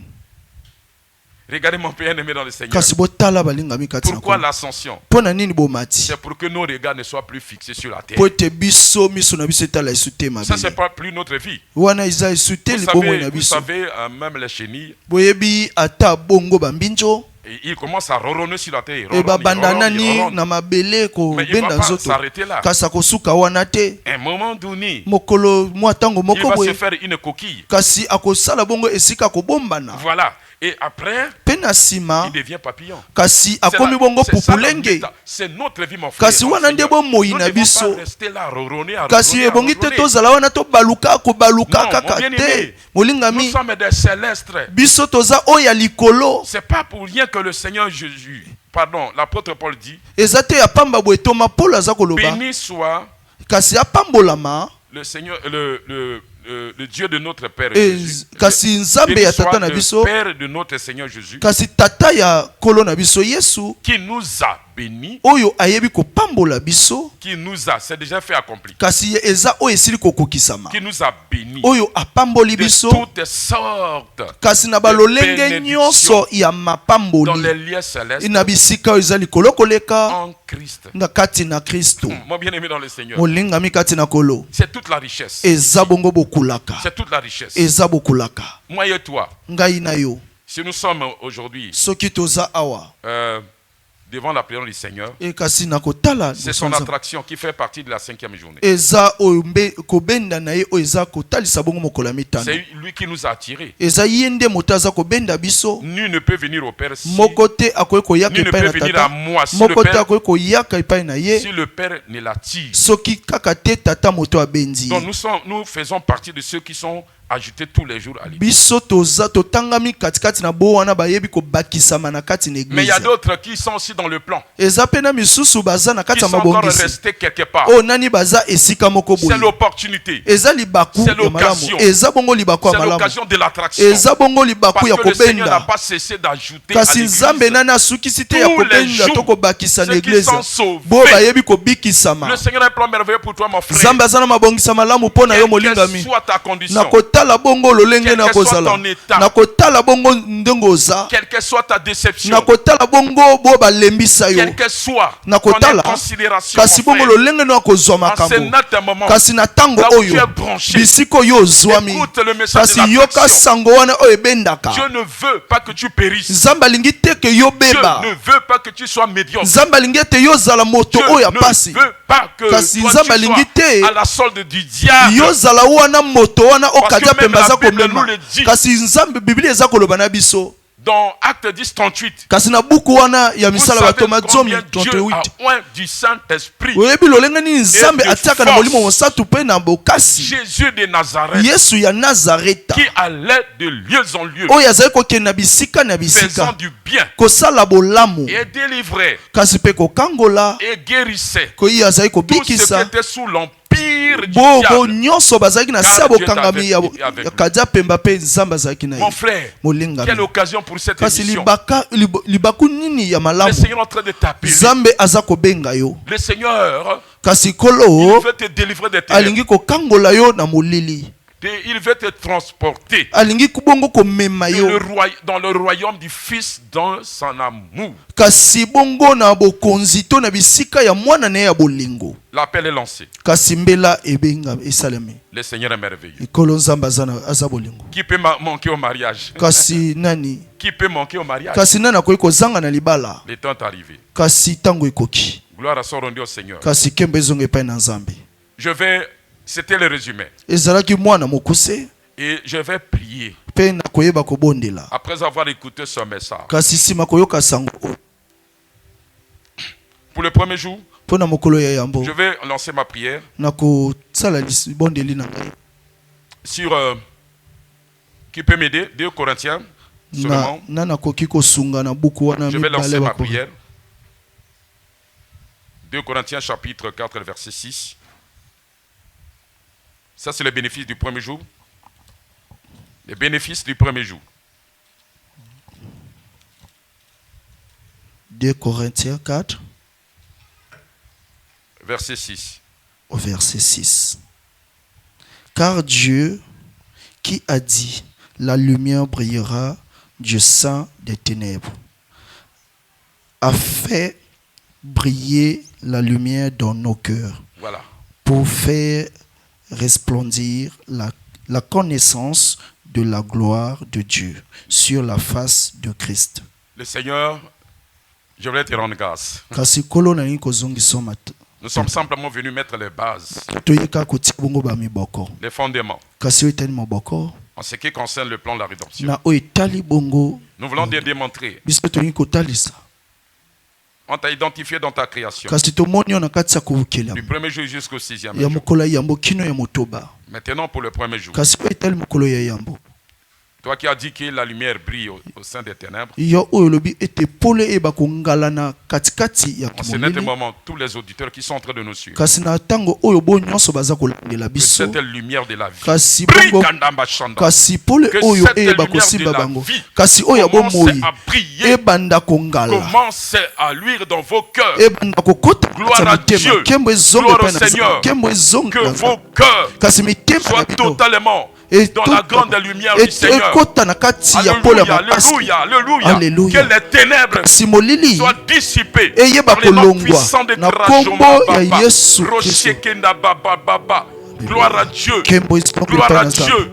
Regardez mon bien-aimé dans le Seigneur. kasi botala balingami kati na Pourquoi kolo l'ascension? mpo na nini bomati C'est pour que nos regards ne soient plus fixés sur la terre. po ete biso miso na biso etala esu te Ça, c'est mabele pas plus notre vie. wana eza esu te libongoi na Vous biso savez même les chenilles, boyebi ata bongo bambinjo et ils commencent à ronronner sur la terre. e babanda Ronronner, nani ronronner. na mabele Mais il ne kobenda va pas nzoto s'arrêter là. kasi akosuka wana te Un moment donné, mokolo mwa ntango il moko va se boye faire une coquille. kasi akosala bongo esika kobombana Voilà. Et après, mpe na nsima il devient papillon. kasi C'est akomi la- bongo c'est ça la pupulenge méta- C'est notre vie, mon frère. kasi dans le wana nde Seigneur. bomoi Nous na ne devons biso pas rester là, ronronner, à kasi ronronner, à ebongi te ronronner. tozala wana tobaluka kobaluka Non, kaka mon bien-aimé, te molingami Nous sommes des célestes. biso toza oyo ya likolo C'est pas pour rien que le Seigneur Jésus, pardon, l'apôtre Paul dit, eza te ya pamba boye toma polo aza koloba béni soit kasi apambolama le Seigneur, le Dieu de notre Père e, Jésus. kasi nzambe Béni ya soit tata na le biso Père de notre Seigneur Jésus, kasi tata ya kolo na biso yesu qui nous a béni, oyo ayebi kopambola biso, qui nous a, c'est déjà fait accompli, kasi eza oyo esili kokokisama, qui nous a béni oyo apamboli de biso, toutes sortes kasi na balolenge nyonso ya dans mapamboli les lieux célestes na bisika oyo ezali kolokoleka en Christ. na kati na Kristo. Mon bien-aimé dans le Seigneur, Molingami kati na kolo, c'est toute la richesse. eza bongo bokulaka, C'est toute la richesse. eza bokulaka. Moi et toi, Ngai na yo, si nous sommes aujourd'hui soki toza awa devant la présence du Seigneur, e kasi na kotala, c'est son attraction qui fait partie de la 5e journée. eza oyo kobenda na ye oyo eza kotalisa bongo mokolo ya mitano. C'est lui qui nous a attirés. Eza ye nde moto aza kobenda biso. Nul ne peut venir au Père si Moko te akoki koyaka nul ne epai peut na venir tata, à moi si moko le te Père, akoki koyaka epai na ye si le Père ne l'attire. soki kaka te tata moto abendi. Donc nous faisons partie de ceux qui sont ajoutés tous les jours à l'église. Biso toza totangami katikati na bo wana bayebi kobakisama na kati na Mais il y a église. d'autres qui sont aussi dans le plan, Eza pena misusu baza na qui kati ya sont encore mabongisi. restés quelque part. O nani baza esika moko C'est boye. l'opportunité, Eza libaku c'est ya malamu. l'occasion. Eza bongo libaku ya c'est malamu. l'occasion de l'attraction. Eza bongo libaku Parce ya que le Seigneur n'a kobenda. pas cessé d'ajouter à Kasi nzambe l'église. nana asukisi te ya Tous les kobenda jours, to kobakisa na ceux qui église. sont sauvés. Bo bayebi kobikisama. Le Seigneur a un plan merveilleux pour toi, mon frère. Nzambe aza na mabongisa malamu pona yo Quelle que molingami. soit ta condition, Na kotala bongo lolenge Quel na que soit kozala. ton état. Na kotala bongo ndenge oza. quelle que soit ta déception, Na kotala bongo bo balembisa yo. quelle que soit Na ton kotala inconsidération, kasi mon bongo frère, lolenge na kozwa en ce makambo. net moment, Kasi na tango là où oyo tu es branché, bisiko yo ozwami. écoute le message Kasi de yoka l'attraction. sango wana oyo ebendaka. Dieu ne veut pas que tu périsses. Nzambe alingi te ke yo Dieu beba. ne veut pas que tu sois médiocre. Nzambe alingi te yo zala moto Dieu oyo ya ne pasi. veut pas que Kasi toi, Nzambe tu alingi te sois à la solde du diable. yo zala wana moto wana Parce okadia que même pemba la za Bible komema. nous le dit. Kasi Nzambe Biblia eza koloba na biso. Dans Acte 10, 38, Kasi na buku wana ya vous misala savez batoma combien Dieu 38. a oint du Saint-Esprit. Oyebi lolenge ni Nzambe de atiaka na force. molimo mosatu pe na bokasi. Jésus de Nazareth, Yesu ya Nazareta. qui allait de lieu en lieu, Oyo azali kokende na bisika na faisant bisika. du bien, Kosala bolamu. et délivrait, Kasi pe kokangola. et guérissait Koyi azali tous ceux qui kobikisa. étaient sous l'empire du Bo diable. nyonso bazalaki na Car se ya Dieu bokangami ya t'avait avec lui. kadia pemba pe Nzambe azalaki na Mon ye. frère, Molingami. quelle occasion pour cette Kasi émission. libaku nini ya Le malamu. Seigneur est en train de t'appeler. Nzambe aza kobenga yo. Le Seigneur, Kasi il kolo veut te délivrer des ténèbres. alingi kokangola yo na molili. Il veut te transporter Alingi kubongo komema yo. dans le royaume du Fils dans son amour. Kasi bongo na bokonzi to na bisika ya mwana ne ya bolingo. L'appel est lancé. Kasi mbela ebenga esalemi. Le Seigneur est merveilleux. Ikolo Nzambe aza bolingo. Qui peut manquer au mariage? Kasi nani? Qui peut manquer au mariage? Kasi nani akoki kozanga na libala? Le temps est arrivé. Kasi tango ekoki. Gloire à son rendue au Seigneur. Kasi kembe zonga epai na Nzambe. C'était le résumé. Ezalaki mwana mokuse Et je vais prier. pe na koyeba kobondela. Après avoir écouté ce message. Kasi sima koyoka sango Pour le premier jour, po na mokolo ya yambo je vais lancer ma prière na kosala bondeli na ngai. sur qui peut m'aider 2 Corinthiens seulement. Na nakoki kosunga na buku wana Je vais lancer mibale ma bako. prière. 2 Corinthiens chapitre 4 verset 6. Ça c'est le bénéfice du premier jour. Les bénéfices du premier jour. 2 Corinthiens 4 Verset 6. au verset 6. Car Dieu qui a dit la lumière brillera du sein des ténèbres a fait briller la lumière dans nos cœurs. Voilà. Pour faire resplendir la connaissance de la gloire de Dieu sur la face de Christ. Le Seigneur, je voulais te rendre grâce. Nous sommes simplement venus mettre les bases, les fondements, en ce qui concerne le plan de la rédemption. Nous voulons te démontrer. On t'a identifié dans ta création. Du premier jour jusqu'au 6e jour. Maintenant pour le premier jour. Toi qui as dit que la lumière brille au sein des ténèbres. Yo oyo lobi ete pole eba kongalana katikati ya En ce net kimolili. moment, tous les auditeurs qui sont en train de nous suivre. Kasi na tango oyo bo nyonso baza kolandela Que biso. cette lumière de la vie Kasi brille bongo Kandamba Shanda. kasi pole Que oyo cette eba lumière kosimba de la bango. vie Kasi oyo bo commence moi à briller. ebanda kongala. Commence à luire dans vos cœurs. Ebanda kokota Gloire à Dieu. Kembo ezonga Gloire au pa na Seigneur. Kembo ezonga. Que vos cœurs Kasi mitema soient na bino. totalement Et dans la grande lumière du Seigneur. ekota na kati ya pole Alléluia, ya makasi. alléluia, alléluia. Alléluia. Que les ténèbres Kasi molili soient dissipées eyeba par les noms kolongwa puissants de na Trajoma kombo ya Baba. Yesu Rocher Kristo. Kenda Baba Baba. Gloire à Dieu. Kembo ezonga Gloire pa à na Nzambe. Dieu.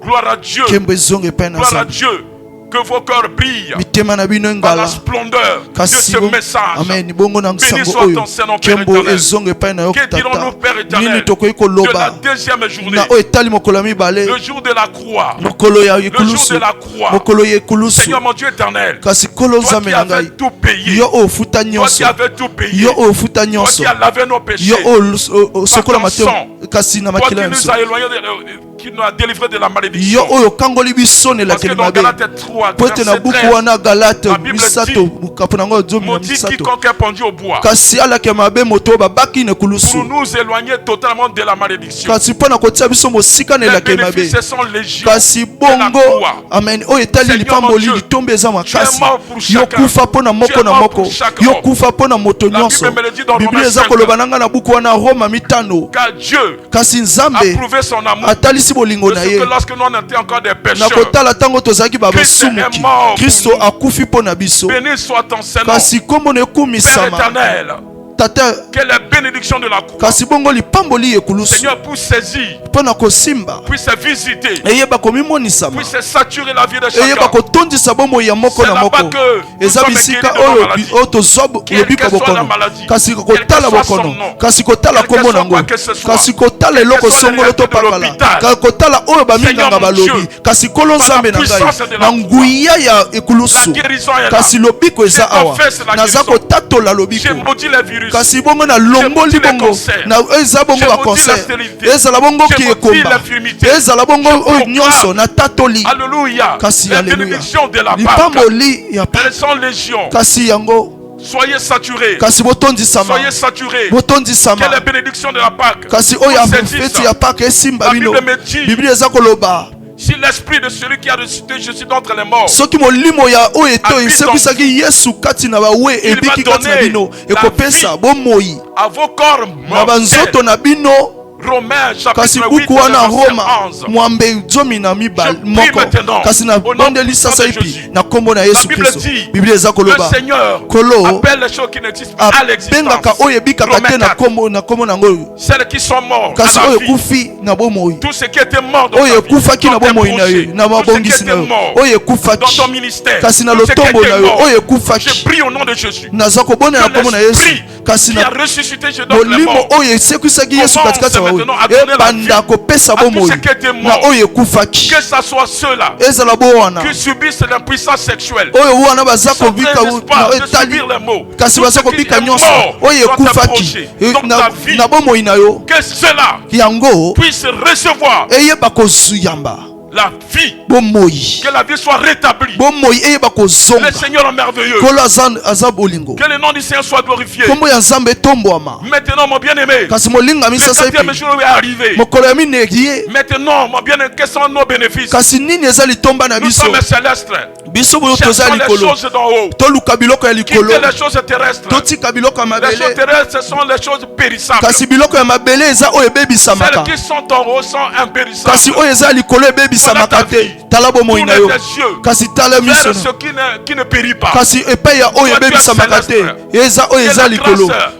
Gloire à Dieu. Kembo ezonga pa na Gloire à Nzambe. Dieu. Que vos cœurs brillent Mitema na bino par la ngala. splendeur de Kasi ce message. amen bongo na Béni nsango soit oyo ton Saint-Nom, Père kembo éternel. ezonga epai na yo Que dirons-nous, Père tata éternel, nini tokoki de la koloba deuxième journée, na oyo etali mokolo ya mibale le jour de la croix, mokolo ya le jour ekulusu de la croix. mokolo ya ekulusu Seigneur mon Dieu éternel, kasi kolo toi nzambe qui na avais ngai tout payé, yo oyo ofuta toi qui nyonso avais tout payé, yo oyo ofuta toi nyonso qui as lavé nos péchés, yo oyo osokola ton matemo sang. kasi na toi makila qui ya nous biso as éloignés, qui nous a délivrés de la yo malédiction. oyo okangoli biso na Parce que elakeli dans mabe Galates 3, po ete na verset buku 13, wana galate la Bible misato dit, mokapo nango zomi na maudit misato quiconque est pendu au bois, kasi alaki ya mabe moto oyo babaki na pour ekulusu nous éloigner totalement de la malédiction. kasi mpo na kotia biso mosika na Les elakeli mabe bénéfices sont légion. kasi de la bongo croix. amen oyo etali Seigneur lipamboli mon Dieu, litombe eza makasi tu es mort pour chacun. yokufa mpo na Tu moko es na mort moko pour chaque homme. yokufa mpo na moto La nyonso Bible me le dit dans biblia Romains eza 5. koloba na ngai na buku wana roma mitano Car Dieu kasi a nzambe prouvé son amour. atalisi bolingo De na ce ye que lorsque nous on était encore des na pécheurs, kotala ntango tozalaki babasumuki Christ est mort pour kristo nous. akufi mpo na biso béni soit ton Saint-Nom, kasi kombo na Père ekumisama éternel. tata Que les bénédictions de la croix, kasi bongo lipamboli ekulusu Seigneur, puisse saisir, mpo na kosimba puisse visiter, eyeba komimonisama puisse saturer la vie de eyeba chacun. kotondisa bomoi ya moko C'est na là-bas moko que nous eza sommes bisika guéris de nos oyo maladies. oyo tozwa Quelle lobiko que soit la bokono maladie, kasi quel kotala que soit son bokono nom, kasi kotala quel que kombo soit nango quoi que ce soit, kasi kotala quel que eloko soit songolo les to réalités de pakala l'hôpital, kasi kotala oyo baminganga Seigneur mon balobi Dieu, kasi kolo par la nzambe na puissance de ngai la na nguya ya la ekulusu guérison est là. kasi lobiko eza Je awa confesse la naza guérison. kotatola lobiko J'ai maudit les virus. kasi bongo na longoli J'ai maudit les bongo cancers. na eza bongo J'ai maudit bacancer la stérilité. ezala bongo J'ai maudit kiekomba l'infirmité. ezala bongo Je oyo proclame. nyonso na tatoli Alléluia. kasi Les aleluya bénédictions de la Pâque, lipamboli ya elles sont légion. kasi yango Soyez saturés. kasi botondisama Soyez saturés. Que botondisama les bénédictions de la Pâque kasi oyo ya saisissent. feti ya paka esimba La bino Bible me dit, biblia eza koloba si l'esprit de celui qui a ressuscité Jésus d'entre les morts soki molimo ya oyo etoyi Habite esekwisaki yesu kati na bawe ebiki kati na donner bino la ekopesa vie bomoi à vos corps na banzoto mortels. na bino Romains kasi chapitre 8 buku wana verset roma 11. mwambe zomi na mibale Je prie moko maintenant, kasi na au nom bondeli puissant sasa de ipi Jésus. na nkombo na La yesu Bible kristo dit, biblia eza le koloba Seigneur Kolo appelle les choses qui n'existent pas à l'existence. abengaka oyo ebikaka te Romains na 4. nkombo nango Celles qui sont morts kasi à la oyo vie, ekufi na bomoi tout ce qui était mort dans oyo ta vie, ekufaki na dans tes bomoi na projets, yo na tout ce qui mabongisi était na yo mort oyo dans ekufaki ton ministère, kasi na tout ce qui lotombo était na yo mort, oyo je ekufaki prie au nom de Jésus. naza kobonela Que nkombo na yesu l'esprit kasi qui a na ressuscité Jésus d'entre les molimo morts, oyo esekwisaki yesu commence katikati ya maintenant baoyo à donner la ebanda vie kopesa à tous bomoi ceux qui étaient na morts. oyo ekufaki que ça soit ceux-là ezala bo wana qui subissent l'impuissance sexuelle, oyo wana baza qui sont en kobika train, n'est-ce pas, na de etali subir les maux. kasi Tout baza ce qui kobika est nyonso mort oyo dans ta ekufaki projet, dans ta vie, na bomoi na yo que ceux-là yango puissent recevoir eyeba kozuyamba la vie, bomoi que la vie soit rétablie. bomoi eyeba kozonga Le Seigneur est merveilleux. kolo aza bolingo Que le nom du Seigneur soit glorifié. nkombo ya nzambe etombwama Maintenant, mon bien-aimé, kasi molingami le sasa 4e epi jour est arrivé. mokolo ya mineki ye Maintenant, mon bien-aimé, quels sont nos bénéfices? kasi nini eza litomba na Nous biso sommes célestes. biso boyo toza Cherchons les likolo choses d'en haut. toluka biloko ya likolo Quittez les choses terrestres. totika biloko ya Les mabele choses terrestres, ce sont les choses périssables. kasi biloko ya mabele eza oyo Celles ebebisamaka qui sont en haut sont impérissables. kasi oyo eza likolo ebebisamaka te tala bomoi na yo Tourne tes yeux kasi tala miso vers na ce qui ne périt pas. kasi epai ya oyo Toi, tu es ebebisamaka te céleste. eza oyo Que eza la likolo grâce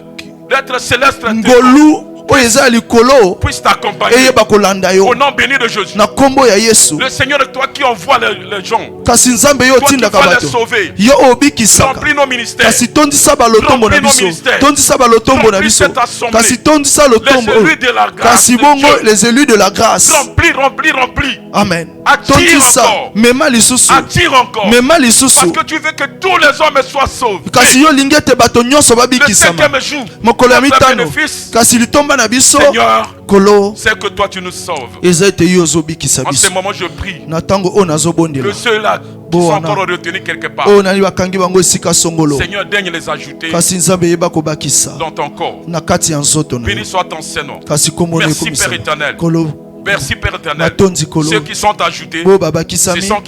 d'être céleste ngolu oyo eza ya likolo puisse t'accompagner. eyeba kolanda yo Au nom béni de Jésus. na nkombo ya yesu Le Seigneur est toi qui envoie les gens. kasi nzambe yo Toi qui otindaka vas les bato sauver. yo oyo obikisaka Remplis nos ministères. kasi tondisa balotombo na Remplis nos biso ministères. tondisa balotombo na Remplis biso cette assemblée. kasi tondisa Les lotombo élus de la grâce kasi de bongo Dieu. les élus de la grâce Remplis, remplis, remplis. amen Attire encore. Mema lisusu. Attire encore. Mema lisusu. Parce que tu veux que tous les hommes soient sauvés. Kasi yo lingi ete bato nyonso Le babikisama. 5e jour, Mokolo ya notre mitano. bénéfice, Kasi litomba na biso. Seigneur, Kolo. c'est que toi tu nous sauves. Eza ete yo ozobikisa En ce biso. moment, je prie Na tango o nazobondela. que ceux-là qui sont encore retenus quelque part, O nali bakangi bango esika songolo. Seigneur, daigne les ajouter Kasi nzambe yeba kobakisa. dans ton corps. Na kati ya nzoto na yo. Béni soit ton Seigneur. Kasi kombo na Merci ekomisa. Père éternel. Kolo. Merci Père éternel. Natondi kolo. Ceux qui sont ajoutés, Bo ce babakisami. sont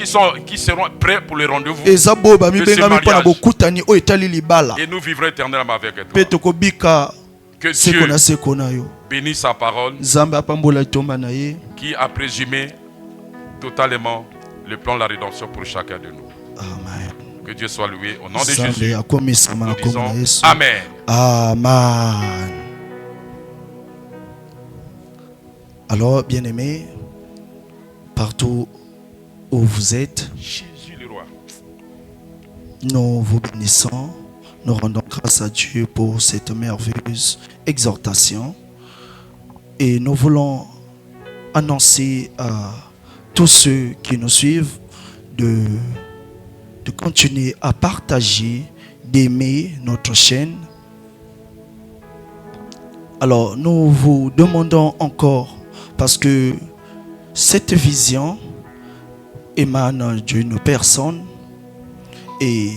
qui seront prêts pour le rendez-vous. Eza bo bamibengami de ce mpona bokutani oyo etali libala. Et nous vivrons éternellement avec toi. Mpe tokobika Que seko Dieu na seko na yo. bénisse sa parole Nzambe apambola litomba na ye. qui a présumé totalement le plan de la rédemption pour chacun de nous. Amen. Que Dieu soit loué au nom de Nzambe Jésus. akomisama na Nous kombo na disons Yesu. Amen. Amen. Alors, bien-aimés, partout où vous êtes, Jésus le roi. nous vous bénissons. Nous rendons grâce à Dieu pour cette merveilleuse exhortation. Et nous voulons annoncer à tous ceux qui nous suivent de continuer à partager, d'aimer notre chaîne. Alors, nous vous demandons encore, parce que cette vision émane d'une personne et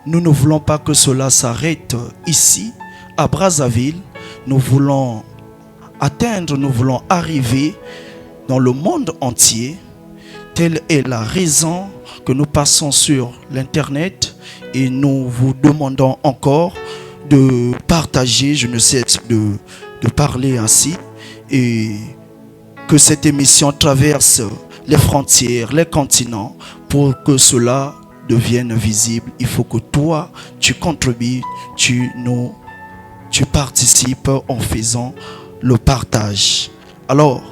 nous ne voulons pas que cela s'arrête ici, à Brazzaville. Nous voulons atteindre, nous voulons arriver dans le monde entier. Telle est la raison que nous passons sur l'internet et nous vous demandons encore de partager, je ne cesse de parler ainsi, et que cette émission traverse les frontières, les continents, pour que cela devienne visible. Il faut que toi, tu contribues, tu participes en faisant le partage. Alors,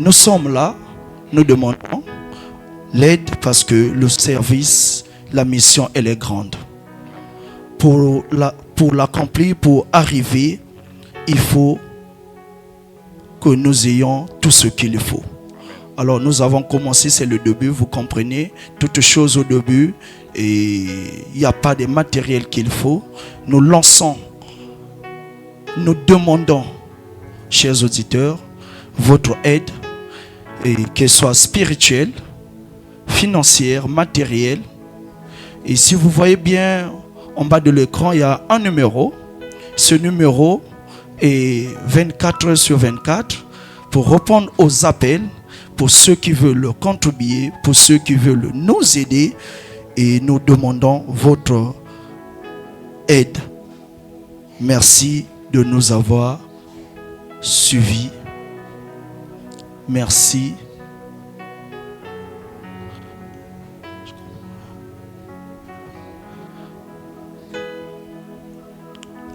nous sommes là, nous demandons l'aide parce que le service, la mission, elle est grande. Pour l'accomplir, pour arriver, il faut que nous ayons tout ce qu'il faut. Alors nous avons commencé, c'est le début, vous comprenez, toutes choses au début, et il n'y a pas de matériel qu'il faut. Nous lançons, nous demandons, chers auditeurs, votre aide, et qu'elle soit spirituelle, financière, matérielle. Et si vous voyez bien en bas de l'écran, il y a un numéro. Ce numéro est 24/24 pour répondre aux appels, pour ceux qui veulent contribuer, pour ceux qui veulent nous aider. Et nous demandons votre aide. Merci de nous avoir suivis. Merci.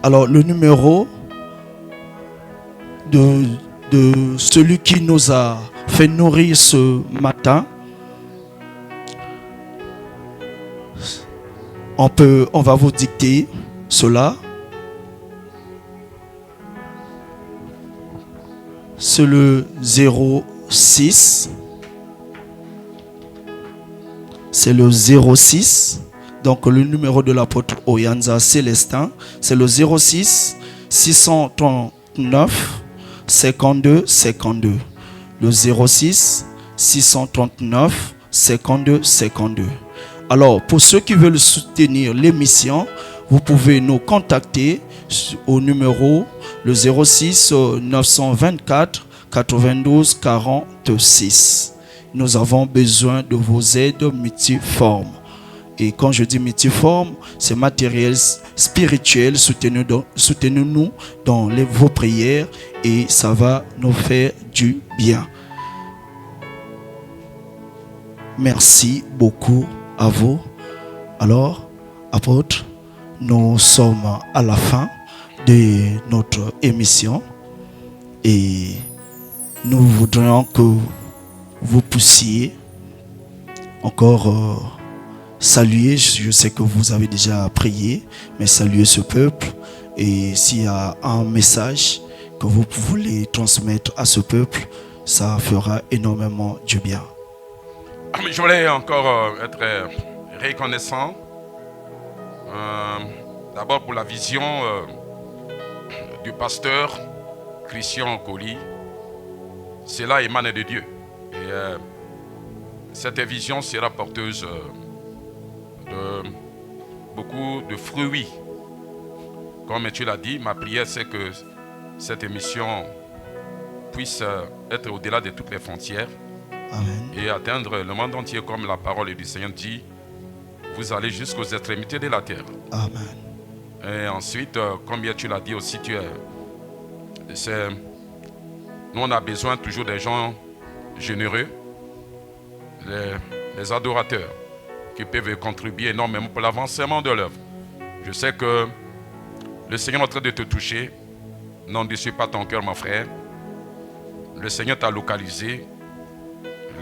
Alors, le numéro de celui qui nous a fait nourrir ce matin, on va vous dicter cela. C'est le 06. C'est le 06. Donc le numéro de l'apôtre Oyanza Célestin, c'est le 06 639 52 52. Le 06 639 52 52. Alors, pour ceux qui veulent soutenir l'émission, vous pouvez nous contacter au numéro le 06 924 92 46. Nous avons besoin de vos aides multiformes. Et quand je dis multiforme, c'est matériel, spirituel. Soutenez-nous dans vos prières et ça va nous faire du bien. Merci beaucoup à vous. Alors, apôtre, nous sommes à la fin de notre émission et nous voudrions que vous puissiez encore saluer, je sais que vous avez déjà prié, mais saluer ce peuple. Et s'il y a un message que vous voulez transmettre à ce peuple, ça fera énormément du bien. Je voulais encore être reconnaissant. D'abord pour la vision du pasteur Christian Colli. Cela émane de Dieu. Et cette vision sera porteuse de beaucoup de fruits. Comme tu l'as dit, ma prière c'est que cette émission puisse être au-delà de toutes les frontières. Amen. Et atteindre le monde entier comme la parole du Seigneur dit. Vous allez jusqu'aux extrémités de la terre. Amen. Et ensuite, comme tu l'as dit aussi, nous on a besoin toujours des gens généreux, les adorateurs, qui peuvent contribuer énormément pour l'avancement de l'œuvre. Je sais que le Seigneur est en train de te toucher. N'en déçois pas ton cœur, mon frère. Le Seigneur t'a localisé.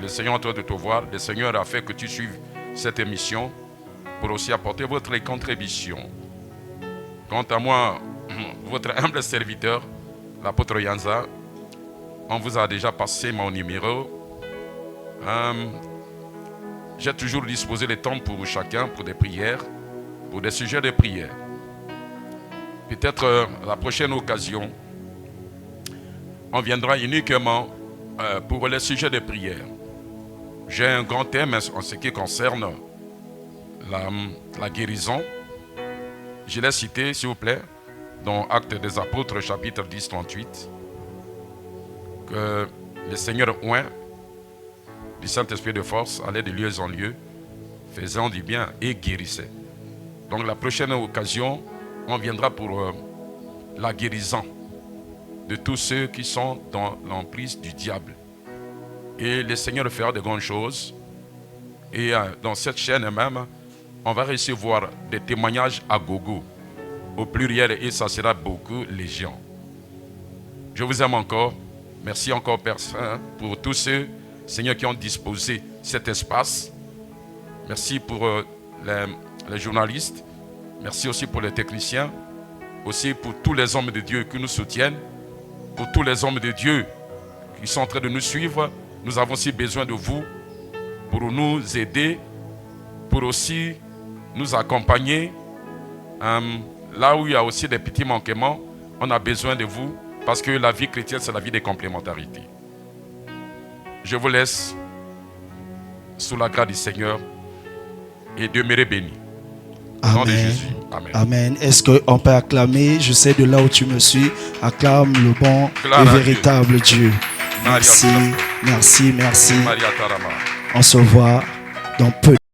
Le Seigneur est en train de te voir. Le Seigneur a fait que tu suives cette émission pour aussi apporter votre contribution. Quant à moi, votre humble serviteur, l'apôtre Yanza, on vous a déjà passé mon numéro. J'ai toujours disposé le temps pour chacun, pour des prières, pour des sujets de prière. Peut-être la prochaine occasion, on viendra uniquement pour les sujets de prière. J'ai un grand thème en ce qui concerne la guérison. Je l'ai cité, s'il vous plaît, dans Actes des Apôtres, chapitre 10, 38, que le Seigneur oint du Saint-Esprit de force allait de lieu en lieu, faisant du bien et guérissait. Donc la prochaine occasion, on viendra pour la guérison de tous ceux qui sont dans l'emprise du diable. Et le Seigneur fera de grandes choses. Et dans cette chaîne même, on va recevoir des témoignages à gogo, au pluriel, et ça sera beaucoup légion. Je vous aime encore. Merci encore, Père Saint, pour tous ceux, Seigneur, qui ont disposé cet espace. Merci pour les journalistes. Merci aussi pour les techniciens. Aussi pour tous les hommes de Dieu qui nous soutiennent. Pour tous les hommes de Dieu qui sont en train de nous suivre. Nous avons aussi besoin de vous pour nous aider, pour aussi nous accompagner. Là où il y a aussi des petits manquements, on a besoin de vous parce que la vie chrétienne, c'est la vie des complémentarités. Je vous laisse sous la grâce du Seigneur et demeurez bénis. Au nom de Jésus. Amen. Amen. Est-ce qu'on peut acclamer? Je sais de là où tu me suis. Acclame le bon Gloire et à véritable Dieu. Merci, merci, merci. On se voit dans peu.